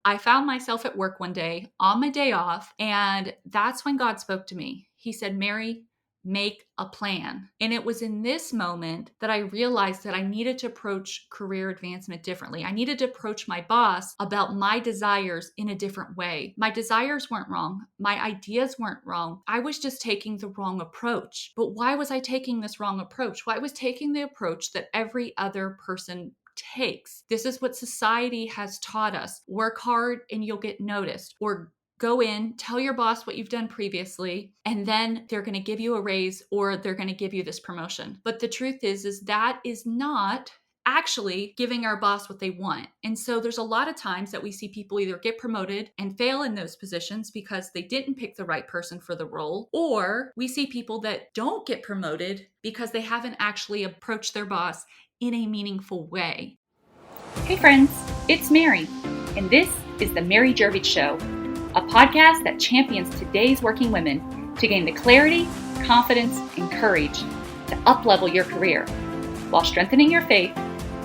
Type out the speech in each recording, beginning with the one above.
I found myself at work one day on my day off, and that's when God spoke to me. He said, Mary, make a plan. And it was in this moment that I realized that I needed to approach career advancement differently. I needed to approach my boss about my desires in a different way. My desires weren't wrong. My ideas weren't wrong. I was just taking the wrong approach. But why was I taking this wrong approach? Well, I was taking the approach that every other person takes. This is what society has taught us. Work hard and you'll get noticed. Or go in, tell your boss what you've done previously, and then they're going to give you a raise or they're going to give you this promotion. But the truth is that is not actually giving our boss what they want. And so there's a lot of times that we see people either get promoted and fail in those positions because they didn't pick the right person for the role, or we see people that don't get promoted because they haven't actually approached their boss in a meaningful way. Hey friends, it's Mary, and this is the Mary Jervich Show, a podcast that champions today's working women to gain the clarity, confidence, and courage to up-level your career while strengthening your faith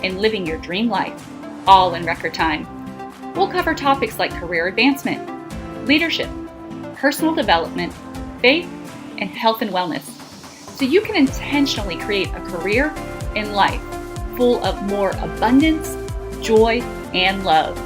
and living your dream life, all in record time. We'll cover topics like career advancement, leadership, personal development, faith, and health and wellness, so you can intentionally create a career and life full of more abundance, joy, and love.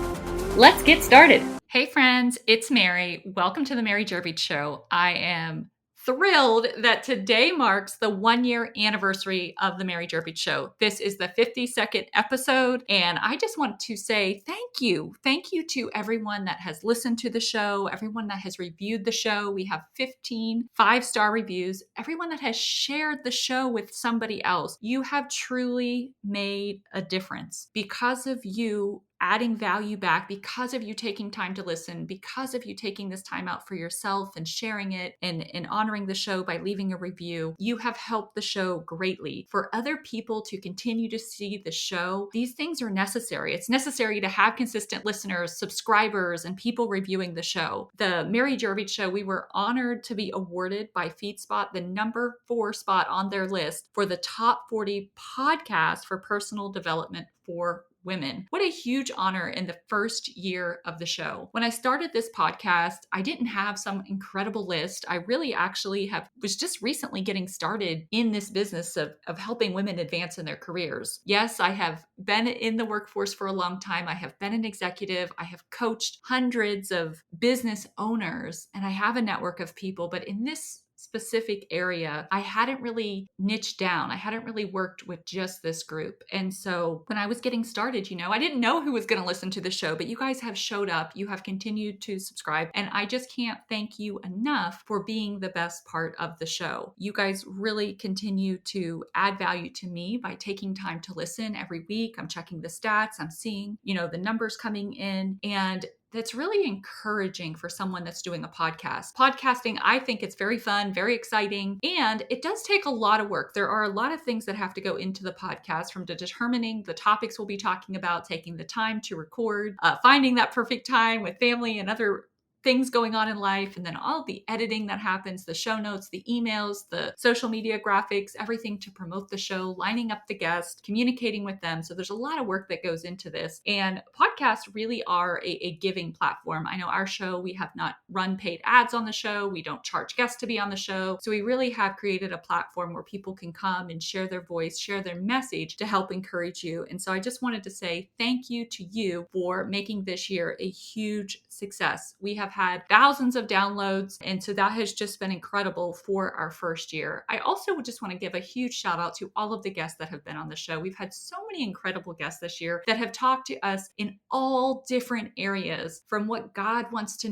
Let's get started. Hey friends, it's Mary. Welcome to the Mary Jervich Show. I am thrilled that today marks the 1-year anniversary of the Mary Jervich Show. This is the 52nd episode, and I just want to say thank you. Thank you to everyone that has listened to the show, everyone that has reviewed the show. We have 15 5-star reviews. Everyone that has shared the show with somebody else. You have truly made a difference. Because of you adding value back, because of you taking time to listen, because of you taking this time out for yourself and sharing it and honoring the show by leaving a review, you have helped the show greatly. For other people to continue to see the show, these things are necessary. It's necessary to have consistent listeners, subscribers, and people reviewing the show. The Mary Jervich Show, we were honored to be awarded by FeedSpot the number 4 spot on their list for the top 40 podcasts for personal development for women. What a huge honor in the first year of the show. When I started this podcast, I didn't have some incredible list. I really actually was just recently getting started in this business of helping women advance in their careers. Yes, I have been in the workforce for a long time. I have been an executive. I have coached hundreds of business owners, and I have a network of people, but in this specific area, I hadn't really niched down. I hadn't really worked with just this group. And so when I was getting started, I didn't know who was going to listen to the show, but you guys have showed up. You have continued to subscribe. And I just can't thank you enough for being the best part of the show. You guys really continue to add value to me by taking time to listen every week. I'm checking the stats. I'm seeing, the numbers coming in, and that's really encouraging for someone that's doing a podcast. Podcasting, I think it's very fun, very exciting, and it does take a lot of work. There are a lot of things that have to go into the podcast, from determining the topics we'll be talking about, taking the time to record, finding that perfect time with family and other things going on in life, and then all the editing that happens, the show notes, the emails, the social media graphics, everything to promote the show, lining up the guests, communicating with them. So there's a lot of work that goes into this. And podcasts really are a giving platform. I know our show, we have not run paid ads on the show. We don't charge guests to be on the show. So we really have created a platform where people can come and share their voice, share their message to help encourage you. And so I just wanted to say thank you to you for making this year a huge success. We have had thousands of downloads, and so that has just been incredible for our first year. I also would just want to give a huge shout out to all of the guests that have been on the show. We've had so many incredible guests this year that have talked to us in all different areas, from what God wants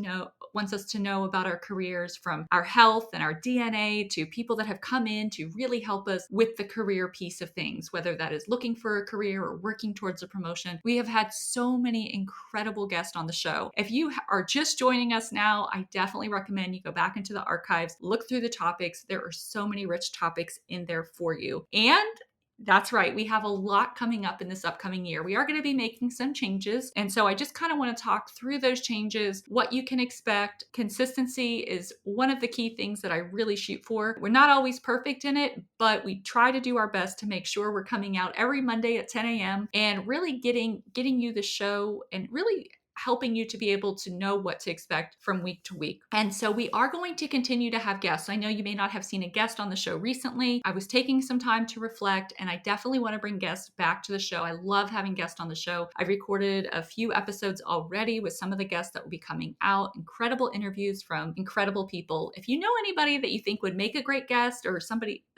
us to know about our careers, from our health and our DNA, to people that have come in to really help us with the career piece of things, whether that is looking for a career or working towards a promotion. We have had so many incredible guests on the show. If you are just joining us now, I definitely recommend you go back into the archives, look through the topics. There are so many rich topics in there for you. And that's right. We have a lot coming up in this upcoming year. We are going to be making some changes. And so I just kind of want to talk through those changes, what you can expect. Consistency is one of the key things that I really shoot for. We're not always perfect in it, but we try to do our best to make sure we're coming out every Monday at 10 a.m. and really getting you the show and really helping you to be able to know what to expect from week to week. And so we are going to continue to have guests. I know you may not have seen a guest on the show recently. I was taking some time to reflect, and I definitely want to bring guests back to the show. I love having guests on the show. I've recorded a few episodes already with some of the guests that will be coming out. Incredible interviews from incredible people. If you know anybody that you think would make a great guest or a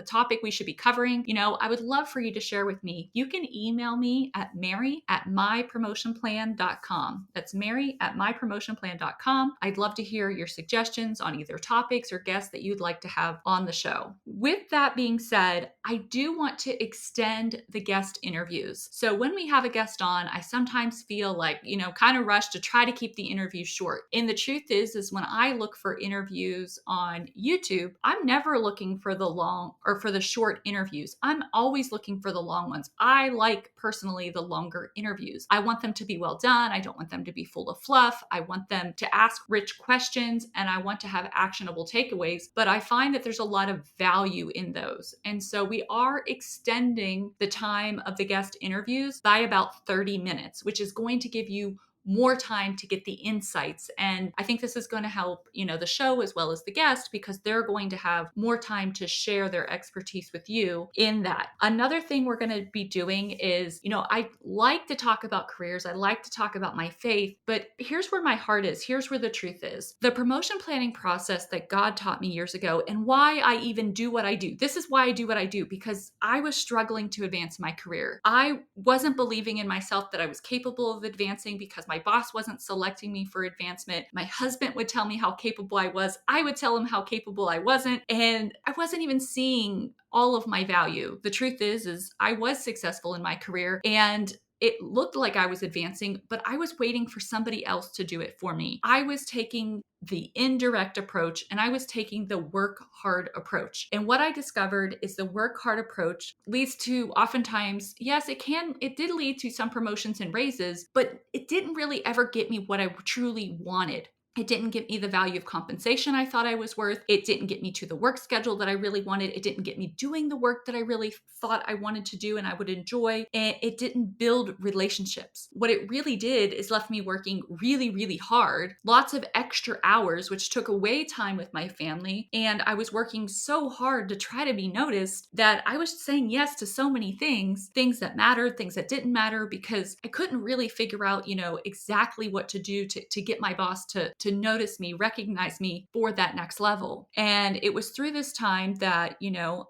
topic we should be covering, I would love for you to share with me. You can email me at mary@mypromotionplan.com. That's mary@mypromotionplan.com. I'd love to hear your suggestions on either topics or guests that you'd like to have on the show. With that being said, I do want to extend the guest interviews. So when we have a guest on, I sometimes feel like, kind of rushed to try to keep the interview short. And the truth is when I look for interviews on YouTube, I'm never looking for the long or for the short interviews. I'm always looking for the long ones. I like personally the longer interviews. I want them to be well done. I don't want them to be full of fluff. I want them to ask rich questions, and I want to have actionable takeaways. But I find that there's a lot of value in those. And so we are extending the time of the guest interviews by about 30 minutes, which is going to give you more time to get the insights. And I think this is going to help, the show as well as the guest, because they're going to have more time to share their expertise with you in that. Another thing we're going to be doing is, I like to talk about careers. I like to talk about my faith, but here's where my heart is. Here's where the truth is. The promotion planning process that God taught me years ago, and why I even do what I do. This is why I do what I do, because I was struggling to advance my career. I wasn't believing in myself that I was capable of advancing because my boss wasn't selecting me for advancement. My husband would tell me how capable I was. I would tell him how capable I wasn't. And I wasn't even seeing all of my value. The truth is I was successful in my career, and it looked like I was advancing, but I was waiting for somebody else to do it for me. I was taking the indirect approach, and I was taking the work hard approach. And what I discovered is the work hard approach leads to oftentimes, yes, it did lead to some promotions and raises, but it didn't really ever get me what I truly wanted. It didn't get me the value of compensation I thought I was worth. It didn't get me to the work schedule that I really wanted. It didn't get me doing the work that I really thought I wanted to do and I would enjoy. And it didn't build relationships. What it really did is left me working really, really hard, lots of extra hours, which took away time with my family. And I was working so hard to try to be noticed that I was saying yes to so many things that mattered, things that didn't matter, because I couldn't really figure out, exactly what to do to get my boss to notice me, recognize me for that next level. And it was through this time that,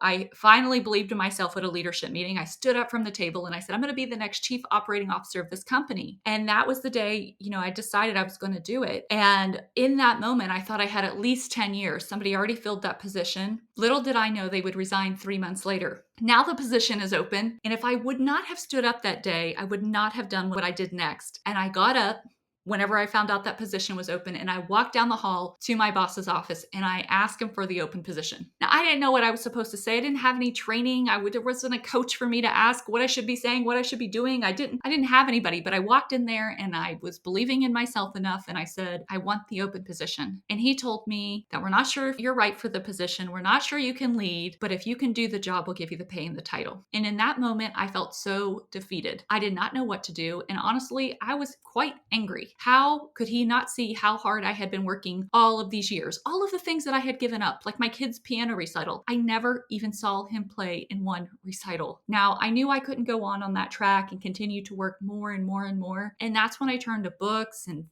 I finally believed in myself at a leadership meeting. I stood up from the table and I said, I'm going to be the next chief operating officer of this company. And that was the day, I decided I was going to do it. And in that moment, I thought I had at least 10 years. Somebody already filled that position. Little did I know they would resign 3 months later. Now the position is open. And if I would not have stood up that day, I would not have done what I did next. And I got up whenever I found out that position was open, and I walked down the hall to my boss's office and I asked him for the open position. Now, I didn't know what I was supposed to say. I didn't have any training. There wasn't a coach for me to ask what I should be saying, what I should be doing. I didn't have anybody, but I walked in there and I was believing in myself enough, and I said, I want the open position. And he told me that we're not sure if you're right for the position. We're not sure you can lead, but if you can do the job, we'll give you the pay and the title. And in that moment, I felt so defeated. I did not know what to do. And honestly, I was quite angry. How could he not see how hard I had been working all of these years? All of the things that I had given up, like my kids' piano recital. I never even saw him play in one recital. Now, I knew I couldn't go on that track and continue to work more and more and more. And that's when I turned to books and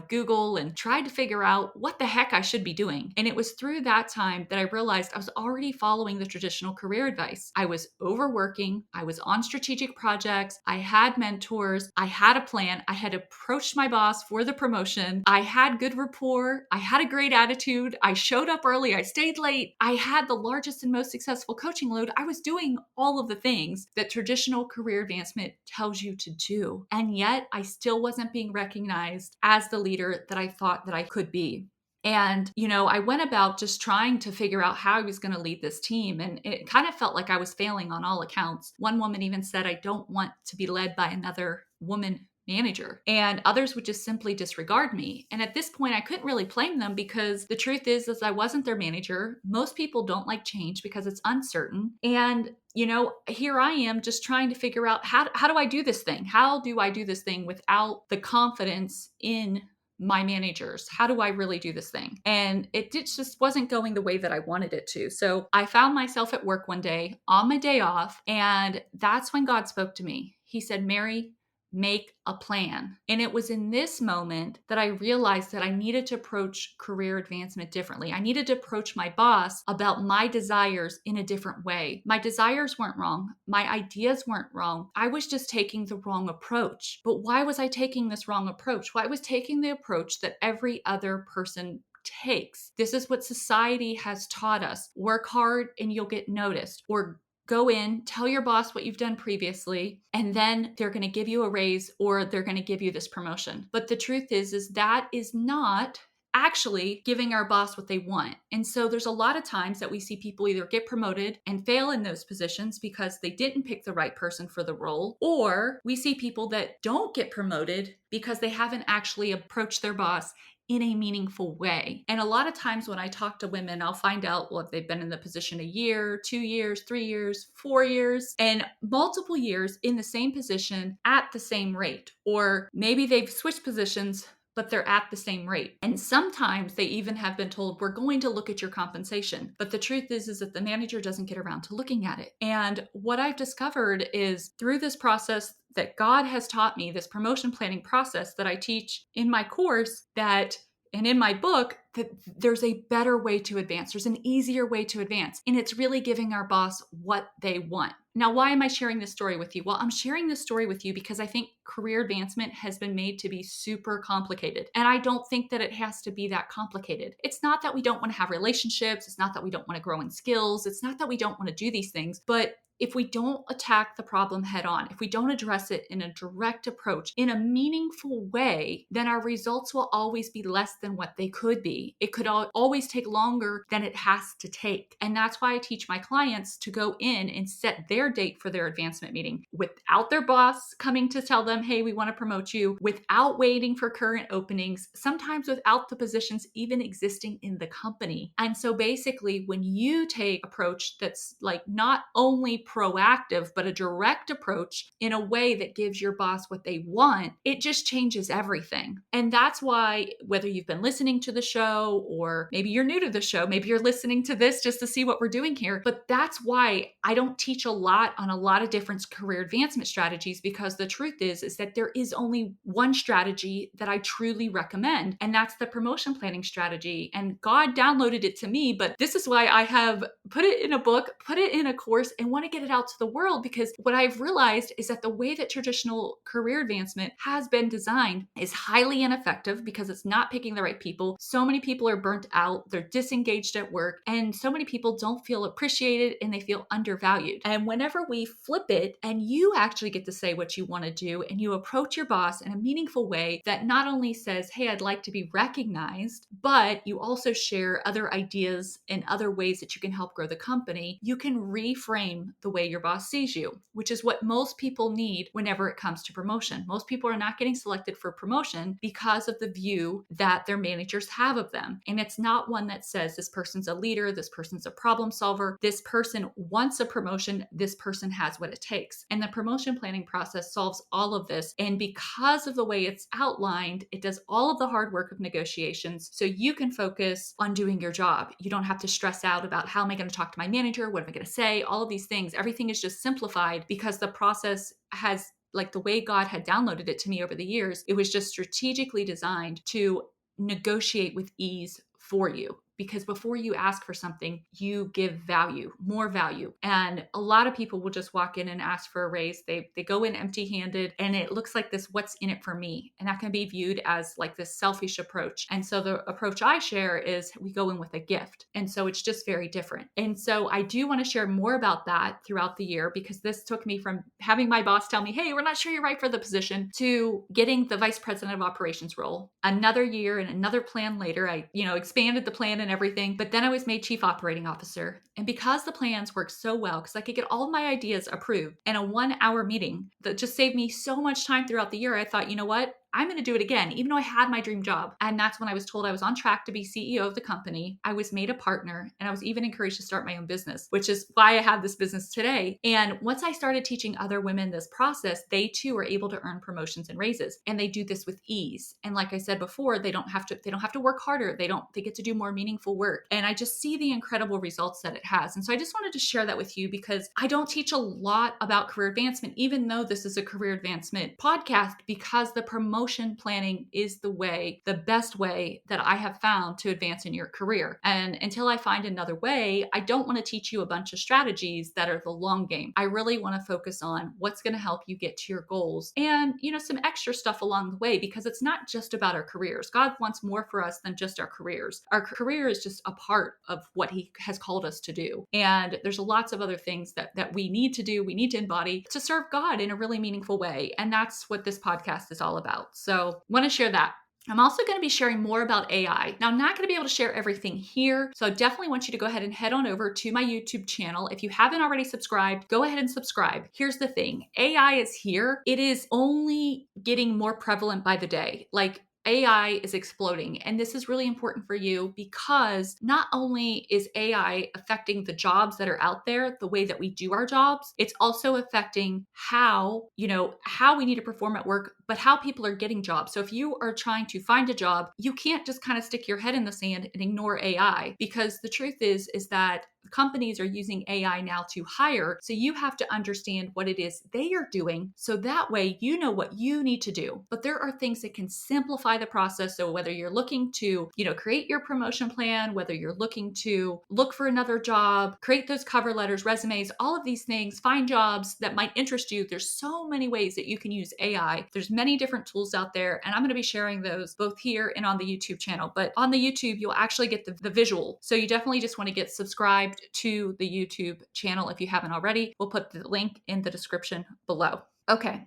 Google and tried to figure out what the heck I should be doing. And it was through that time that I realized I was already following the traditional career advice. I was overworking. I was on strategic projects. I had mentors. I had a plan. I had approached my boss for the promotion. I had good rapport. I had a great attitude. I showed up early. I stayed late. I had the largest and most successful coaching load. I was doing all of the things that traditional career advancement tells you to do. And yet I still wasn't being recognized as the leader that I thought that I could be. And, I went about just trying to figure out how I was going to lead this team. And it kind of felt like I was failing on all accounts. One woman even said, I don't want to be led by another woman manager, and others would just simply disregard me. And at this point, I couldn't really blame them because the truth is I wasn't their manager. Most people don't like change because it's uncertain. And here I am just trying to figure out how do I do this thing? How do I do this thing without the confidence in my managers? How do I really do this thing? And it just wasn't going the way that I wanted it to. So I found myself at work one day on my day off, and that's when God spoke to me. He said, Mary, make a plan. And it was in this moment that I realized that I needed to approach career advancement differently. I needed to approach my boss about my desires in a different way. My desires weren't wrong. My ideas weren't wrong. I was just taking the wrong approach. But why was I taking this wrong approach? Well, I was taking the approach that every other person takes. This is what society has taught us. Work hard and you'll get noticed. Or go in, tell your boss what you've done previously, and then they're going to give you a raise or they're going to give you this promotion. But the truth is that is not actually giving our boss what they want. And so there's a lot of times that we see people either get promoted and fail in those positions because they didn't pick the right person for the role, or we see people that don't get promoted because they haven't actually approached their boss in a meaningful way. And a lot of times when I talk to women, I'll find out, well, if they've been in the position a year, 2 years, 3 years, 4 years, and multiple years in the same position at the same rate. Or maybe they've switched positions, but they're at the same rate. And sometimes they even have been told, we're going to look at your compensation. But the truth is that the manager doesn't get around to looking at it. And what I've discovered is through this process that God has taught me, this promotion planning process that I teach in my course, and in my book, that there's a better way to advance. There's an easier way to advance. And it's really giving our boss what they want. Now, why am I sharing this story with you? Well, I'm sharing this story with you because I think career advancement has been made to be super complicated. And I don't think that it has to be that complicated. It's not that we don't want to have relationships. It's not that we don't want to grow in skills. It's not that we don't want to do these things. But if we don't attack the problem head on, if we don't address it in a direct approach, in a meaningful way, then our results will always be less than what they could be. It could always take longer than it has to take. And that's why I teach my clients to go in and set their date for their advancement meeting without their boss coming to tell them, hey, we want to promote you, without waiting for current openings, sometimes without the positions even existing in the company. And so basically, when you take approach that's like not only proactive, but a direct approach in a way that gives your boss what they want, it just changes everything. And that's why, whether you've been listening to the show or maybe you're new to the show, maybe you're listening to this just to see what we're doing here, but that's why I don't teach a lot on a lot of different career advancement strategies, because the truth is that there is only one strategy that I truly recommend, and that's the promotion planning strategy. And God downloaded it to me, but this is why I have put it in a book, put it in a course, and want to get it out to the world, because what I've realized is that the way that traditional career advancement has been designed is highly ineffective because it's not picking the right people. So many people are burnt out, they're disengaged at work, and so many people don't feel appreciated and they feel undervalued. And whenever we flip it and you actually get to say what you want to do and you approach your boss in a meaningful way that not only says, hey, I'd like to be recognized, but you also share other ideas and other ways that you can help grow the company, you can reframe the way your boss sees you, which is what most people need whenever it comes to promotion. Most people are not getting selected for promotion because of the view that their managers have of them. And it's not one that says this person's a leader, this person's a problem solver, this person wants a promotion, this person has what it takes. And the promotion planning process solves all of this. And because of the way it's outlined, it does all of the hard work of negotiations so you can focus on doing your job. You don't have to stress out about how am I going to talk to my manager? What am I going to say? All of these things. Everything is just simplified because the process has, like the way God had downloaded it to me over the years, it was just strategically designed to negotiate with ease for you. Because before you ask for something, you give value, more value. And a lot of people will just walk in and ask for a raise. They go in empty-handed and it looks like this, what's in it for me? And that can be viewed as like this selfish approach. And so the approach I share is we go in with a gift. And so it's just very different. And so I do want to share more about that throughout the year, because this took me from having my boss tell me, hey, we're not sure you're right for the position, to getting the vice president of operations role. Another year and another plan later, I expanded the plan and and everything. But then I was made chief operating officer. And because the plans worked so well, because I could get all of my ideas approved in a 1-hour meeting that just saved me so much time throughout the year, I thought, you know what? I'm going to do it again, even though I had my dream job. And that's when I was told I was on track to be CEO of the company. I was made a partner, and I was even encouraged to start my own business, which is why I have this business today. And once I started teaching other women this process, they too are able to earn promotions and raises. And they do this with ease. And like I said before, they don't have to work harder. They get to do more meaningful work. And I just see the incredible results that it has. And so I just wanted to share that with you because I don't teach a lot about career advancement, even though this is a career advancement podcast, because the promotion planning is the best way that I have found to advance in your career. And until I find another way, I don't want to teach you a bunch of strategies that are the long game. I really want to focus on what's going to help you get to your goals and, some extra stuff along the way, because it's not just about our careers. God wants more for us than just our careers. Our career is just a part of what He has called us to do. And there's lots of other things that we need to do, we need to embody to serve God in a really meaningful way. And that's what this podcast is all about. So want to share that. I'm also going to be sharing more about AI. Now, I'm not going to be able to share everything here, so I definitely want you to go ahead and head on over to my YouTube channel. If you haven't already subscribed, go ahead and subscribe. Here's the thing. AI is here. It is only getting more prevalent by the day. Like, AI is exploding. And this is really important for you because not only is AI affecting the jobs that are out there, the way that we do our jobs, it's also affecting how we need to perform at work, but how people are getting jobs. So if you are trying to find a job, you can't just kind of stick your head in the sand and ignore AI, because the truth is that companies are using AI now to hire. So you have to understand what it is they are doing. So that way, you know what you need to do. But there are things that can simplify the process. So whether you're looking to, create your promotion plan, whether you're looking to look for another job, create those cover letters, resumes, all of these things, find jobs that might interest you. There's so many ways that you can use AI. There's many different tools out there. And I'm going to be sharing those both here and on the YouTube channel. But on the YouTube, you'll actually get the visual. So you definitely just want to get subscribed to the YouTube channel if you haven't already. We'll put the link in the description below. Okay.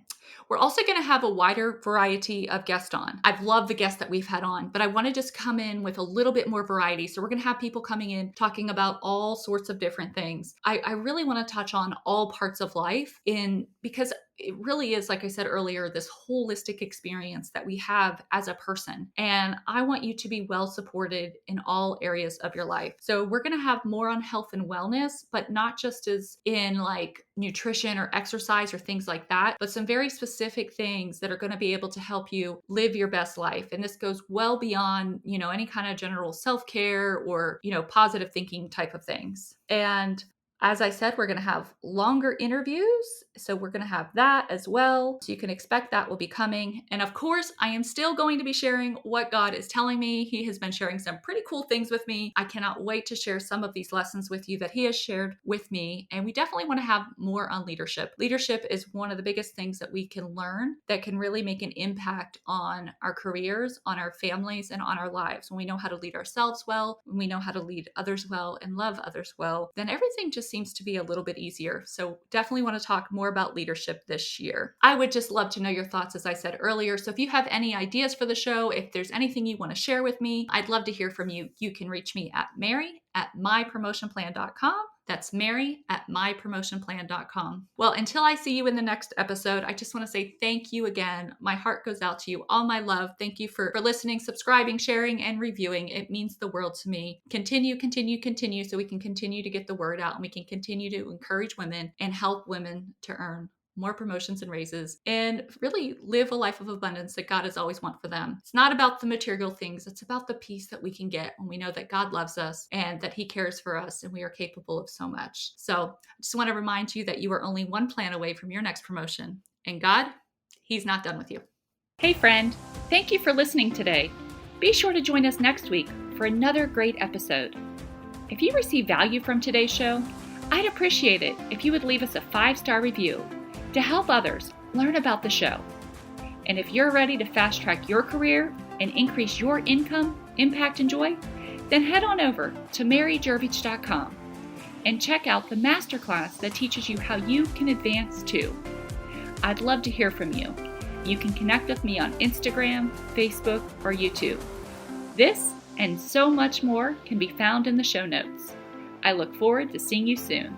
We're also going to have a wider variety of guests on. I've loved the guests that we've had on, but I want to just come in with a little bit more variety. So we're going to have people coming in talking about all sorts of different things. I really want to touch on all parts of life because it really is, like I said earlier, this holistic experience that we have as a person. And I want you to be well supported in all areas of your life. So we're going to have more on health and wellness, but not just as in like nutrition or exercise or things like that, but some very specific things that are going to be able to help you live your best life. And this goes well beyond, any kind of general self-care or, positive thinking type of things. And as I said, we're going to have longer interviews. So we're going to have that as well. So you can expect that will be coming. And of course, I am still going to be sharing what God is telling me. He has been sharing some pretty cool things with me. I cannot wait to share some of these lessons with you that He has shared with me. And we definitely want to have more on leadership. Leadership is one of the biggest things that we can learn that can really make an impact on our careers, on our families, and on our lives. When we know how to lead ourselves well, when we know how to lead others well and love others well, then everything just seems to be a little bit easier. So definitely want to talk more about leadership this year. I would just love to know your thoughts, as I said earlier. So if you have any ideas for the show, if there's anything you want to share with me, I'd love to hear from you. You can reach me at mary@mypromotionplan.com. That's mary@mypromotionplan.com. Well, until I see you in the next episode, I just want to say thank you again. My heart goes out to you. All my love. Thank you for listening, subscribing, sharing, and reviewing. It means the world to me. Continue so we can continue to get the word out and we can continue to encourage women and help women to earn more promotions and raises, and really live a life of abundance that God has always wanted for them. It's not about the material things. It's about the peace that we can get when we know that God loves us and that He cares for us and we are capable of so much. So I just want to remind you that you are only one plan away from your next promotion. And God, He's not done with you. Hey friend, thank you for listening today. Be sure to join us next week for another great episode. If you receive value from today's show, I'd appreciate it if you would leave us a 5-star review to help others learn about the show. And if you're ready to fast track your career and increase your income, impact, and joy, then head on over to maryjervich.com and check out the masterclass that teaches you how you can advance too. I'd love to hear from you. You can connect with me on Instagram, Facebook, or YouTube. This and so much more can be found in the show notes. I look forward to seeing you soon.